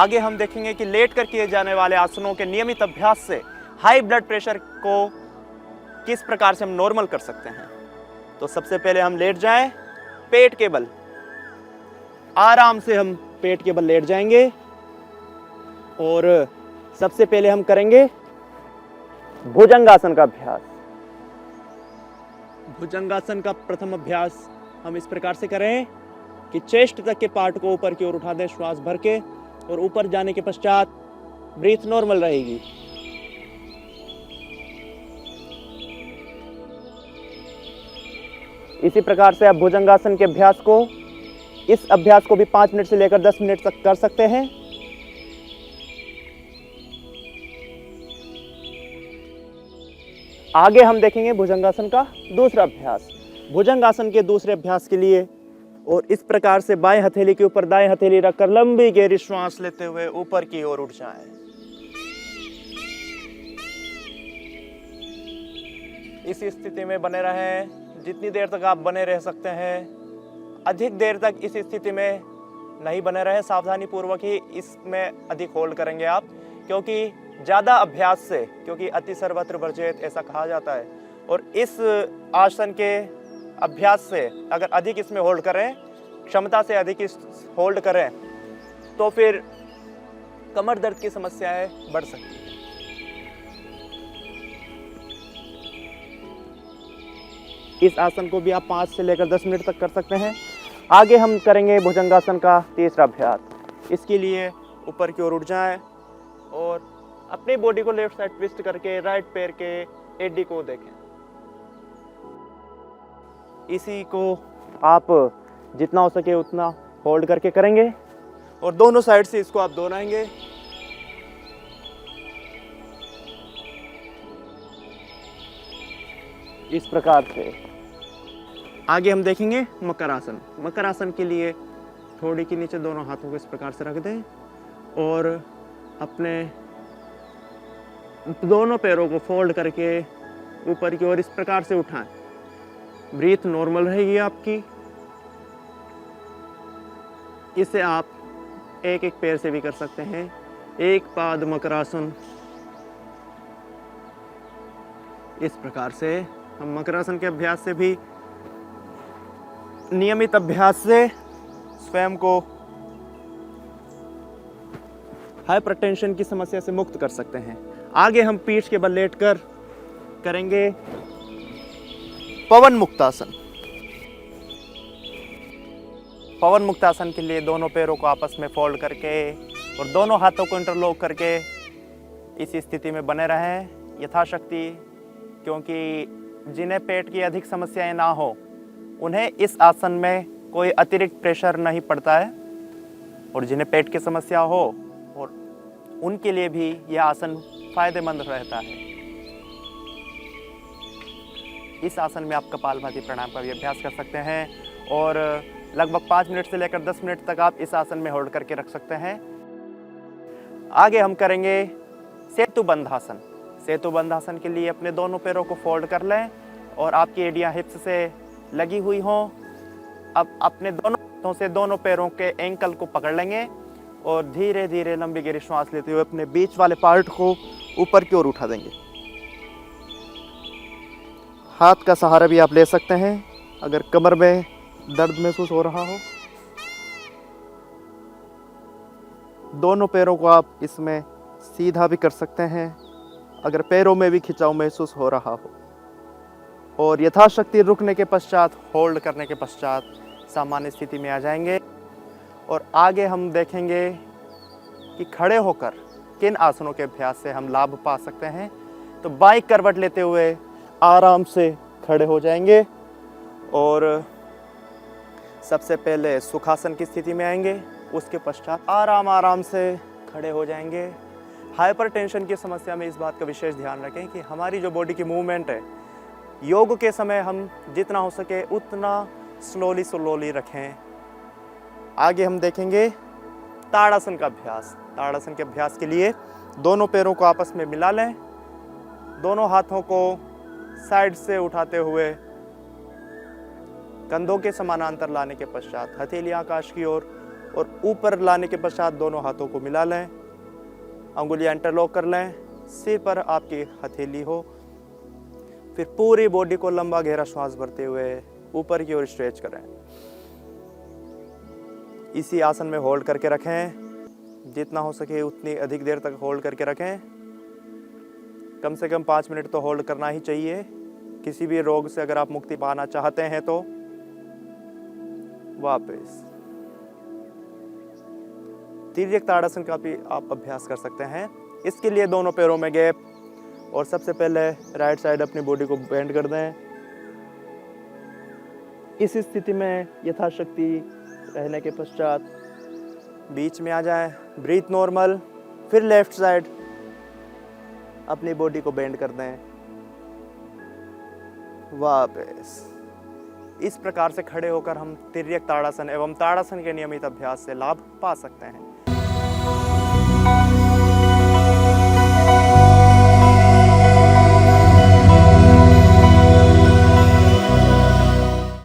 आगे हम देखेंगे कि लेट कर किए जाने वाले आसनों के नियमित अभ्यास से हाई ब्लड प्रेशर को किस प्रकार से हम नॉर्मल कर सकते हैं। तो सबसे पहले हम लेट जाएं, पेट के बल, आराम से हम पेट के बल लेट जाएंगे और सबसे पहले हम करेंगे भुजंगासन का अभ्यास। भुजंगासन का प्रथम अभ्यास हम इस प्रकार से करें कि चेस्ट तक के पार्ट को ऊपर की ओर उठा दें श्वास भर के, और ऊपर जाने के पश्चात ब्रीथ नॉर्मल रहेगी। इसी प्रकार से आप भुजंगासन के अभ्यास को, इस अभ्यास को भी 5 मिनट से लेकर 10 मिनट तक कर सकते हैं। आगे हम देखेंगे भुजंगासन का दूसरा अभ्यास। भुजंगासन के दूसरे अभ्यास के लिए और इस प्रकार से बाएं हथेली के ऊपर दाएं हथेली रखकर लंबी गहरी श्वास लेते हुए ऊपर की ओर उठ जाएं। इस स्थिति में बने रहें जितनी देर तक आप बने रह सकते हैं। अधिक देर तक इस स्थिति में नहीं बने रहे, सावधानी पूर्वक ही इसमें अधिक होल्ड करेंगे आप, क्योंकि ज़्यादा अभ्यास से, क्योंकि अति सर्वत्र वर्जेत ऐसा कहा जाता है, और इस आसन के अभ्यास से अगर अधिक इसमें होल्ड करें, क्षमता से अधिक इस होल्ड करें, तो फिर कमर दर्द की समस्याएं बढ़ सकती हैं। इस आसन को भी आप 5 से लेकर 10 मिनट तक कर सकते हैं। आगे हम करेंगे भुजंगासन का तीसरा अभ्यास। इसके लिए ऊपर की ओर उठ जाएं और अपनी बॉडी को लेफ्ट साइड ट्विस्ट करके राइट पैर के एडी को देखें। इसी को आप जितना हो सके उतना होल्ड करके करेंगे और दोनों साइड से इसको आप दोहराएंगे। इस प्रकार से आगे हम देखेंगे मकर आसन। मकर आसन के लिए थोड़ी के नीचे दोनों हाथों को इस प्रकार से रख दें और अपने दोनों पैरों को फोल्ड करके ऊपर की ओर इस प्रकार से उठाएं। ब्रीथ नॉर्मल रहेगी आपकी। इसे आप एक एक पैर से भी कर सकते हैं। एक पाद मकरासन। इस प्रकार से हम मकरासन के अभ्यास से भी, नियमित अभ्यास से स्वयं को हाइपरटेंशन की समस्या से मुक्त कर सकते हैं। आगे हम पीठ के बल लेटकर करेंगे पवन मुक्तासन। पवन मुक्तासन के लिए दोनों पैरों को आपस में फोल्ड करके और दोनों हाथों को इंटरलॉक करके इस स्थिति में बने रहें यथाशक्ति, क्योंकि जिन्हें पेट की अधिक समस्याएं ना हो उन्हें इस आसन में कोई अतिरिक्त प्रेशर नहीं पड़ता है, और जिन्हें पेट की समस्या हो और उनके लिए भी यह आसन फायदेमंद रहता है। इस आसन में आप कपालभाति प्राणायाम का भी अभ्यास कर सकते हैं और लगभग 5 मिनट से लेकर 10 मिनट तक आप इस आसन में होल्ड करके रख सकते हैं। आगे हम करेंगे सेतु बंधासन। सेतु बंधासन के लिए अपने दोनों पैरों को फोल्ड कर लें और आपकी एड़ियां हिप्स से लगी हुई हों। अब अपने दोनों हाथों से दोनों पैरों के एंकल को पकड़ लेंगे और धीरे धीरे लंबी गहरी श्वास लेते हुए अपने बीच वाले पार्ट को ऊपर की ओर उठा देंगे। हाथ का सहारा भी आप ले सकते हैं अगर कमर में दर्द महसूस हो रहा हो। दोनों पैरों को आप इसमें सीधा भी कर सकते हैं अगर पैरों में भी खिंचाव महसूस हो रहा हो, और यथाशक्ति रुकने के पश्चात, होल्ड करने के पश्चात सामान्य स्थिति में आ जाएंगे। और आगे हम देखेंगे कि खड़े होकर किन आसनों के अभ्यास से हम लाभ पा सकते हैं। तो बाएं करवट लेते हुए आराम से खड़े हो जाएंगे और सबसे पहले सुखासन की स्थिति में आएंगे। उसके पश्चात आराम से खड़े हो जाएंगे। हाइपरटेंशन की समस्या में इस बात का विशेष ध्यान रखें कि हमारी जो बॉडी की मूवमेंट है, योग के समय हम जितना हो सके उतना स्लोली रखें। आगे हम देखेंगे ताड़ासन का अभ्यास। ताड़ासन के अभ्यास के लिए दोनों पैरों को आपस में मिला लें, दोनों हाथों को साइड से उठाते हुए कंधों के समानांतर लाने के पश्चात हथेली आकाश की ओर और ऊपर लाने के पश्चात दोनों हाथों को मिला लें, अंगुलियां इंटरलॉक कर लें, सिर पर आपकी हथेली हो। फिर पूरी बॉडी को लंबा गहरा श्वास भरते हुए ऊपर की ओर स्ट्रेच करें। इसी आसन में होल्ड करके रखें, जितना हो सके उतनी अधिक देर तक होल्ड करके रखें। कम से कम 5 मिनट तो होल्ड करना ही चाहिए। किसी भी रोग से अगर आप मुक्ति पाना चाहते हैं तो वापस तिर्यक ताड़ासन का भी आप अभ्यास कर सकते हैं। इसके लिए दोनों पैरों में गैप, और सबसे पहले राइट साइड अपनी बॉडी को बेंड कर दें। इस स्थिति में यथाशक्ति रहने के पश्चात बीच में आ जाएं, ब्रीथ नॉर्मल। फिर लेफ्ट साइड अपनी बॉडी को बेंड कर दें, वापस। इस प्रकार से खड़े होकर हम तिर्यक ताड़ासन एवं ताड़ासन के नियमित अभ्यास से लाभ पा सकते हैं।